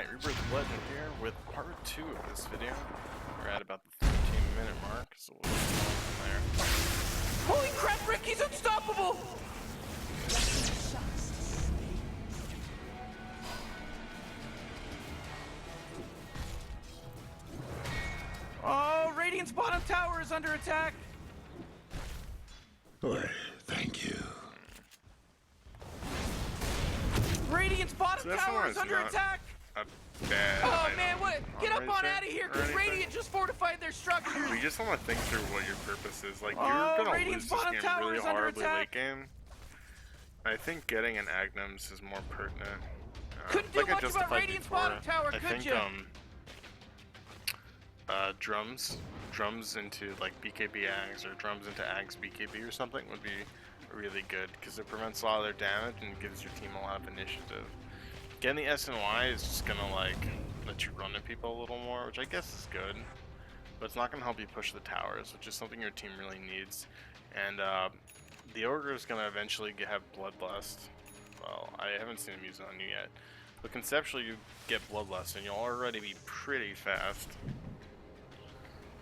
Alright, Rebirth Legend here with part 2 of this video. We're at about the 13-minute mark, so we'll just go from there. Holy crap, Ricky's unstoppable! Oh, Radiant's bottom tower is under attack! Thank you. Radiant's bottom tower is under attack! Oh man, what? Get up on out of here, because Radiant just fortified their structures! We just want to think through what your purpose is. Like, you're gonna Radiant's lose this bottom game tower really is under horribly attack. late game. I think getting an Agnums is more pertinent. Couldn't do like I much about justified Radiant's before, bottom tower, I could think, you? drums into like BKB Ags or drums into Ags BKB or something would be really good because it prevents a lot of their damage and gives your team a lot of initiative. Getting the S and Y is just gonna like let you run at people a little more, which I guess is good, but it's not gonna help you push the towers, which is something your team really needs. And the Ogre is gonna eventually have Bloodlust. Well, I haven't seen him use it on you yet, but conceptually you get Bloodlust and you'll already be pretty fast.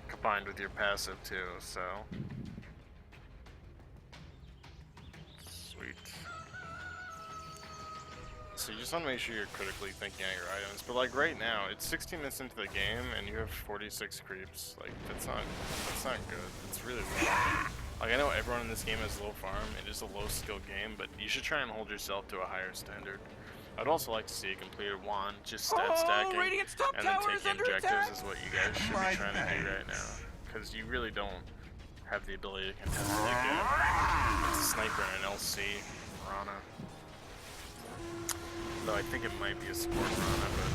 Combined with your passive too, so sweet. So you just want to make sure you're critically thinking out your items. But like right now, it's 16 minutes into the game and you have 46 creeps. Like that's not good. It's really low. Like I know everyone in this game has low farm. It is a low skill game, but you should try and hold yourself to a higher standard. I'd also like to see a completed wand, just stat stacking, Radiant's top and then tower is taking under objectives attack. is what you guys should be trying to do right now. Because you really don't have the ability to contest the game. It's a sniper and an LC, Rana. Though I think it might be a support Rana, but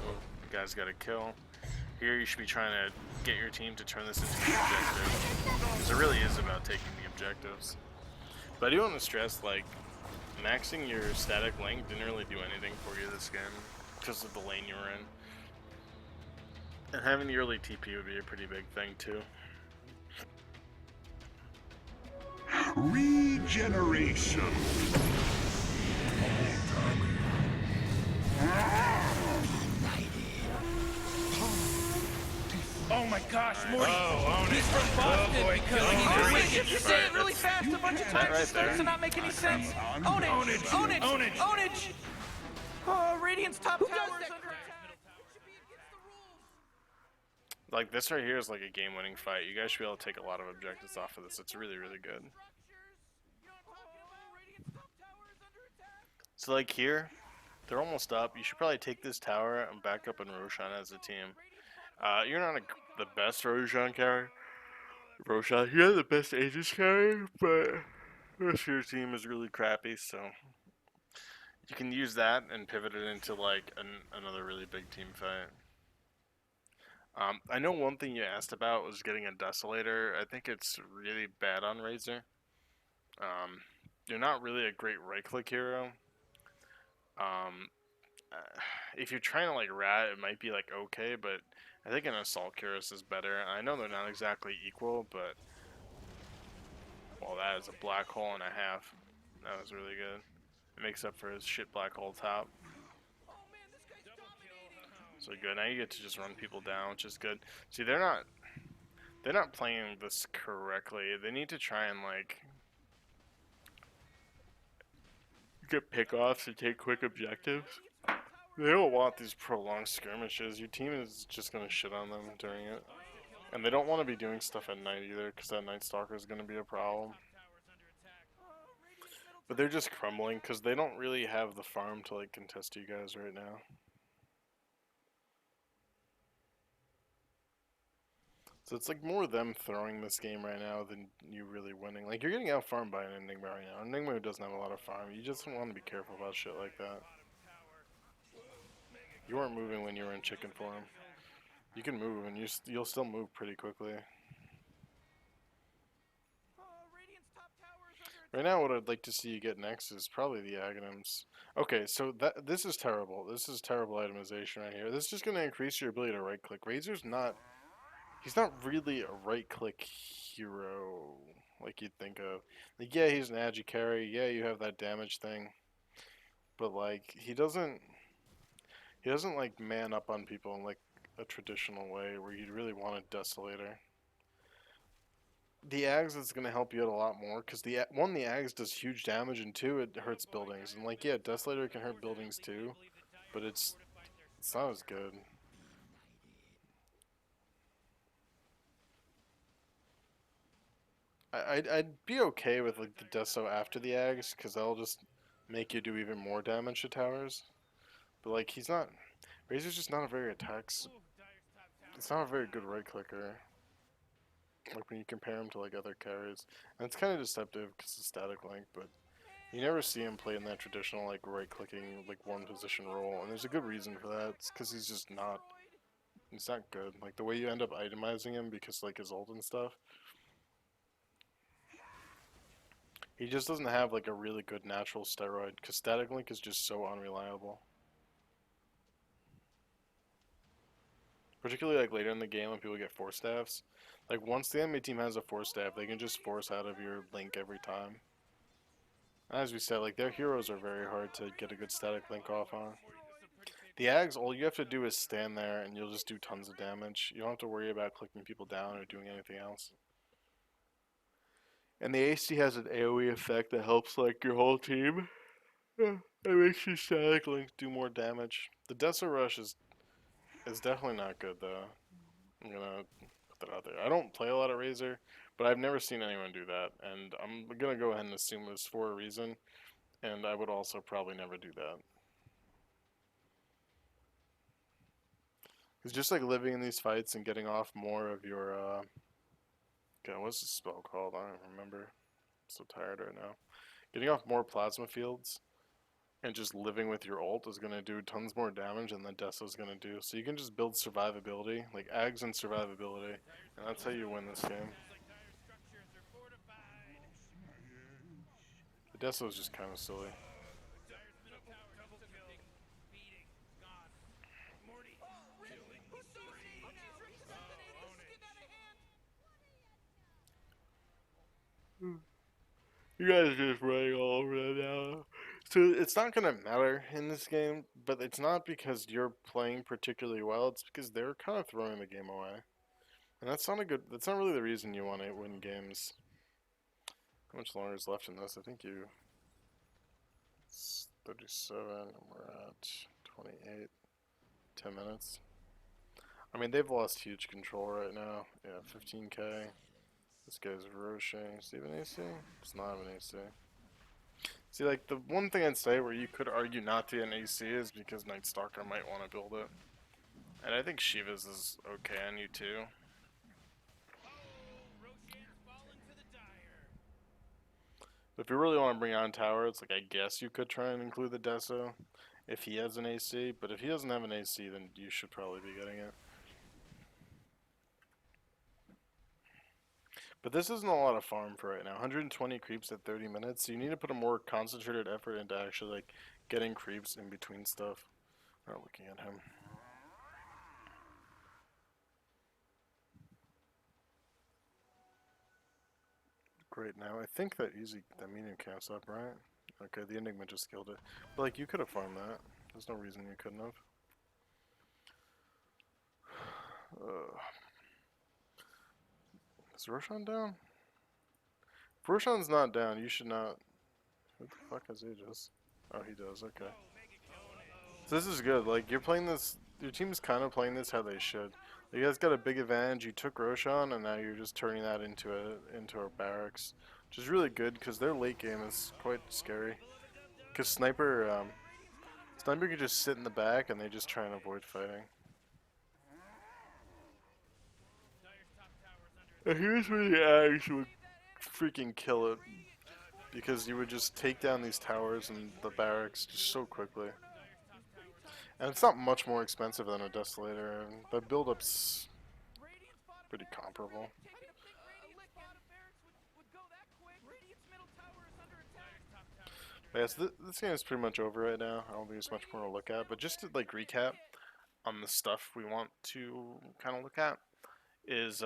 oh, you guys got a kill. Here you should be trying to get your team to turn this into an objective. Because it really is about taking the objectives. But I do want to stress, like, maxing your static length didn't really do anything for you this game because of the lane you were in. And having the early TP would be a pretty big thing too. Regeneration. Oh my gosh, Morty! He's from Boston because you say it really fast a bunch of times, it starts to not make any sense. Ownage! Oh, Radiant's top tower is under attack. It should be against the rules. Like this right here is like a game-winning fight. You guys should be able to take a lot of objectives off of this. It's really, really good. So like here, they're almost up. You should probably take this tower and back up in Roshan as a team. You're not the best Roshan carry. You're the best Aegis carry, but the rest of your team is really crappy, so you can use that and pivot it into like another really big team fight. I know one thing you asked about was getting a Desolator. I think it's really bad on Razor. You're not really a great right-click hero. If you're trying to like rat, it might be like okay, but I think an Assault Cuirass is better. I know they're not exactly equal, but well, that is a black hole and a half. That was really good. It makes up for his shit black hole top. So good. Now you get to just run people down, which is good. See, they're not playing this correctly. They need to try and like get pickoffs and take quick objectives. They don't want these prolonged skirmishes. Your team is just gonna shit on them during it, and they don't want to be doing stuff at night either, because that Night Stalker is gonna be a problem. But they're just crumbling because they don't really have the farm to like contest you guys right now. So it's like more them throwing this game right now than you really winning. Like you're getting out farmed by an Enigma right now. An Enigma who doesn't have a lot of farm. You just want to be careful about shit like that. You weren't moving when you were in chicken form. You can move and you'll still move pretty quickly. Right now what I'd like to see you get next is probably the Agnums. Okay, so this is terrible. This is terrible itemization right here. This is just going to increase your ability to right click. Razor's not... He's not really a right-click hero like you'd think of. Like, yeah, he's an agi carry. Yeah, you have that damage thing. but like he doesn't like man up on people in like a traditional way where you'd really want a Desolator. The Ags is going to help you out a lot more because the Ags does huge damage, and two, it hurts buildings. And like, yeah, Desolator can hurt buildings too, but it's not as good. I'd be okay with like the Deso after the Ags because that'll just make you do even more damage to towers. But like, he's not. Razor's just not a very attacks. It's not a very good right clicker. Like when you compare him to like other carries, and it's kind of deceptive because it's static link, but you never see him play in that traditional like right clicking like one position role, and there's a good reason for that. It's because he's not good. Like the way you end up itemizing him because like his ult and stuff, he just doesn't have like a really good natural steroid because static link is just so unreliable. Particularly like later in the game when people get force staffs. Like once the enemy team has a force staff, they can just force out of your link every time. As we said, like their heroes are very hard to get a good static link off on. The Ags, all you have to do is stand there and you'll just do tons of damage. You don't have to worry about clicking people down or doing anything else. And the AC has an AoE effect that helps like your whole team. It makes your static link do more damage. The Deso Rush is definitely not good though. I'm gonna put that out there. I don't play a lot of Razor, but I've never seen anyone do that, and I'm gonna go ahead and assume it's for a reason. And I would also probably never do that. It's just like living in these fights and getting off more of your, God, what's the spell called? I don't remember. I'm so tired right now. Getting off more plasma fields and just living with your ult is going to do tons more damage than the Deso is going to do. So you can just build survivability, like Ags and survivability, and that's how you win this game. The Deso is just kind of silly. You guys are just running all over them now. So it's not gonna matter in this game, but it's not because you're playing particularly well. It's because they're kind of throwing the game away, and that's not a good. That's not really the reason you want to win games. How much longer is left in this? I think it's 37, and we're at 28. 10 minutes. I mean, they've lost huge control right now. Yeah, 15k. This guy's rushing. Does he have an AC? Does not have an AC. See, like, the one thing I'd say where you could argue not to get an AC is because Night Stalker might want to build it. And I think Shiva's is okay on you too. But if you really want to bring on tower, it's like, I guess you could try and include the Deso if he has an AC. But if he doesn't have an AC, then you should probably be getting it. But this isn't a lot of farm for right now. 120 creeps at 30 minutes. So you need to put a more concentrated effort into actually like getting creeps in between stuff. Not looking at him. Great. Now I think that medium camp's up, right? Okay, the Enigma just killed it. But like you could have farmed that. There's no reason you couldn't have. Is Roshan down? If Roshan's not down, you should not. Who the fuck has Aegis? Oh, he does. Okay. So this is good. Like you're playing this. Your team's kind of playing this how they should. You guys got a big advantage. You took Roshan, and now you're just turning that into a barracks, which is really good because their late game is quite scary. Because Sniper can just sit in the back, and they just try and avoid fighting. And here's where the Ags would freaking kill it, because you would just take down these towers and the barracks just so quickly. And it's not much more expensive than a Desolator, and the build-up's pretty comparable. But yeah, so this game is pretty much over right now. I don't think there's much more to look at, but just to like recap on the stuff we want to kind of look at is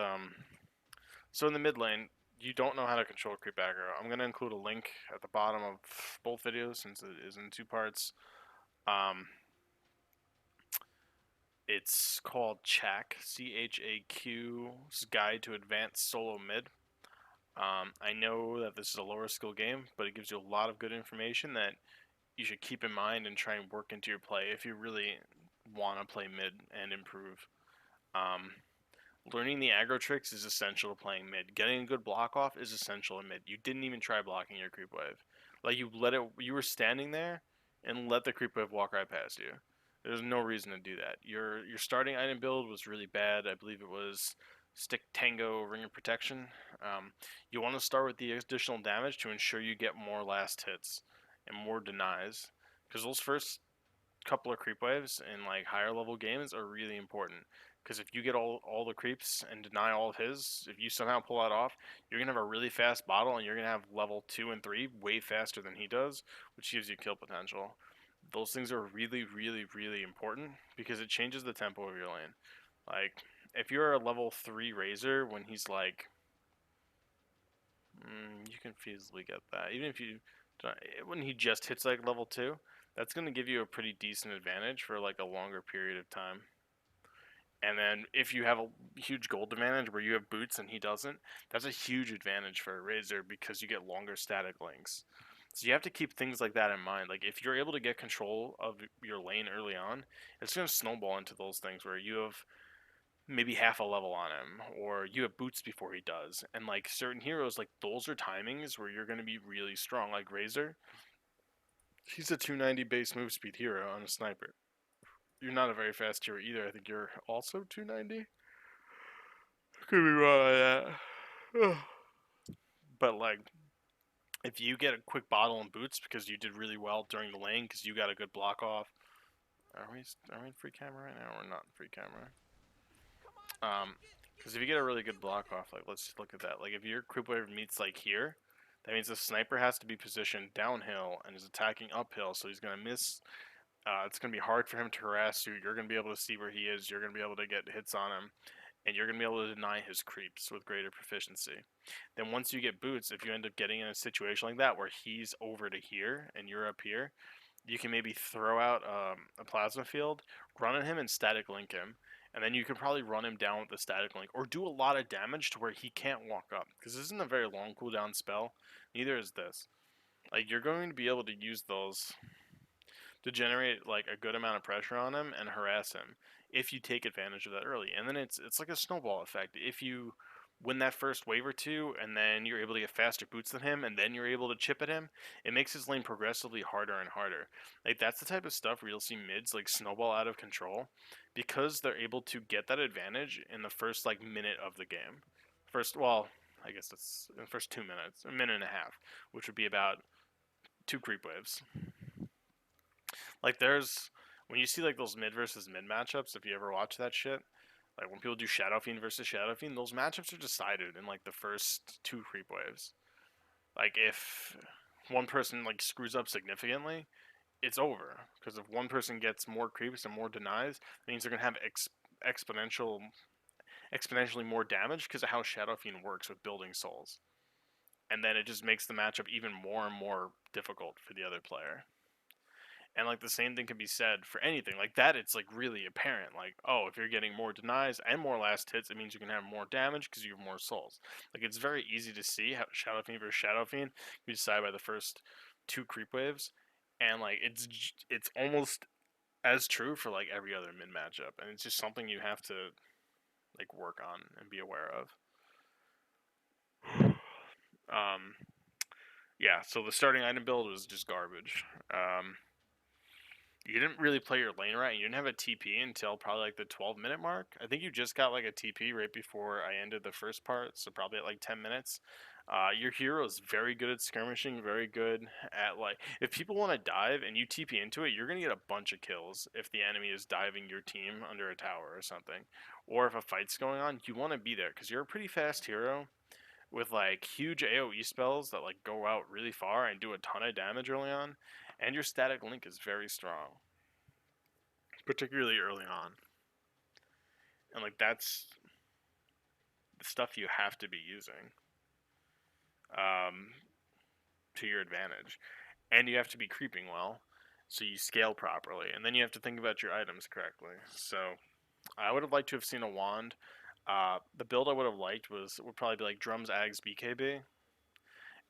so in the mid lane, you don't know how to control creep aggro, I'm gonna include a link at the bottom of both videos since it is in 2 parts. It's called Chaq, Chaq's Guide to Advanced Solo Mid. I know that this is a lower skill game, but it gives you a lot of good information that you should keep in mind and try and work into your play if you really want to play mid and improve. Learning the aggro tricks is essential to playing mid. Getting a good block off is essential in mid. You didn't even try blocking your creep wave. Like you were standing there and let the creep wave walk right past you. There's no reason to do that. Your starting item build was really bad. I believe it was Stick Tango Ring of Protection. You want to start with the additional damage to ensure you get more last hits and more denies, because those first couple of creep waves in like higher level games are really important. Because if you get all the creeps and deny all of his, if you somehow pull that off, you're gonna have a really fast bottle, and you're gonna have level 2 and 3 way faster than he does, which gives you kill potential. Those things are really, really, really important because it changes the tempo of your lane. Like, if you're a level 3 Razor when he's like, you can feasibly get that. Even if you, when he just hits like level 2, that's going to give you a pretty decent advantage for like a longer period of time. And then if you have a huge gold advantage where you have boots and he doesn't, that's a huge advantage for a Razor because you get longer static links. So you have to keep things like that in mind. Like if you're able to get control of your lane early on, it's going to snowball into those things where you have maybe half a level on him, or you have boots before he does. And like certain heroes, like those are timings where you're going to be really strong. Like Razor, he's a 290 base move speed hero on a sniper. You're not a very fast hero either. I think you're also 290. Could be wrong on that. But like, if you get a quick bottle and boots because you did really well during the lane because you got a good block off. Are we in free camera right now? We're not in free camera. Because if you get a really good block off, like let's look at that. Like if your creep wave meets like here, that means the sniper has to be positioned downhill and is attacking uphill, so he's gonna miss. It's gonna be hard for him to harass you. You're gonna be able to see where he is. You're gonna be able to get hits on him, and you're gonna be able to deny his creeps with greater proficiency. Then once you get boots, if you end up getting in a situation like that where he's over to here and you're up here, you can maybe throw out a plasma field, run at him, and static link him. And then you can probably run him down with the static link, or do a lot of damage to where he can't walk up. Because this isn't a very long cooldown spell, neither is this. Like, you're going to be able to use those to generate, like, a good amount of pressure on him and harass him if you take advantage of that early. And then it's like a snowball effect. If you win that first wave or two, and then you're able to get faster boots than him, and then you're able to chip at him, it makes his lane progressively harder and harder. Like, that's the type of stuff where you'll see mids, like, snowball out of control, because they're able to get that advantage in the first, like, minute of the game. Well, I guess that's in the first 2 minutes, a minute and a half, which would be about 2 creep waves. Like, when you see, like, those mid versus mid matchups, if you ever watch that shit, like when people do Shadow Fiend versus Shadow Fiend, those matchups are decided in like the first 2 creep waves. Like if one person like screws up significantly, it's over. Because if one person gets more creeps and more denies, that means they're gonna have exponentially more damage because of how Shadow Fiend works with building souls. And then it just makes the matchup even more and more difficult for the other player. And like the same thing can be said for anything like that. It's like really apparent. Like, oh, if you're getting more denies and more last hits, it means you can have more damage because you have more souls. Like it's very easy to see how Shadow Fiend versus Shadow Fiend. You decide by the first 2 creep waves, and like it's almost as true for like every other mid matchup, and it's just something you have to like work on and be aware of. Yeah. So the starting item build was just garbage. You didn't really play your lane right. You didn't have a TP until probably like the 12-minute mark. I think you just got like a TP right before I ended the first part, so probably at like 10 minutes. Your hero is very good at skirmishing, very good at like, if people want to dive and you TP into it, you're going to get a bunch of kills if the enemy is diving your team under a tower or something. Or if a fight's going on, you want to be there because you're a pretty fast hero with like huge AoE spells that like go out really far and do a ton of damage early on, and your static link is very strong, particularly early on. And like that's the stuff you have to be using. to your advantage. And you have to be creeping well, so you scale properly. And then you have to think about your items correctly. So I would have liked to have seen a wand. The build I would have liked would probably be like drums, ags, BKB,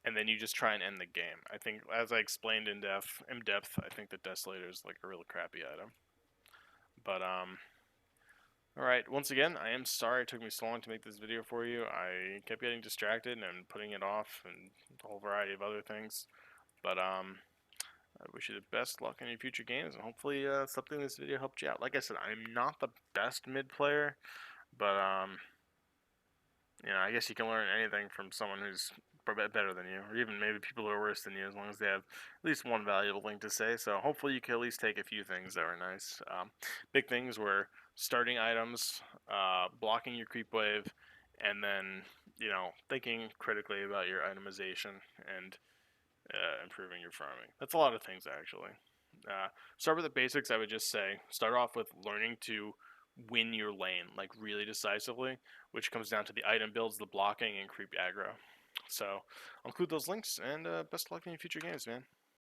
and then you just try and end the game. I think, as I explained in depth, I think that Desolator is like a really crappy item. But all right. Once again, I am sorry it took me so long to make this video for you. I kept getting distracted and putting it off, and a whole variety of other things. But I wish you the best luck in your future games, and hopefully something in this video helped you out. Like I said, I'm not the best mid player, but I guess you can learn anything from someone who's better than you, or even maybe people who are worse than you, as long as they have at least one valuable thing to say. So hopefully you can at least take a few things that were nice. Big things were starting items, blocking your creep wave, and then thinking critically about your itemization and improving your farming. That's a lot of things actually. Start with the basics. I would just say start off with learning to win your lane like really decisively, which comes down to the item builds, the blocking, and creep aggro. So I'll include those links, and best of luck in your future games, man.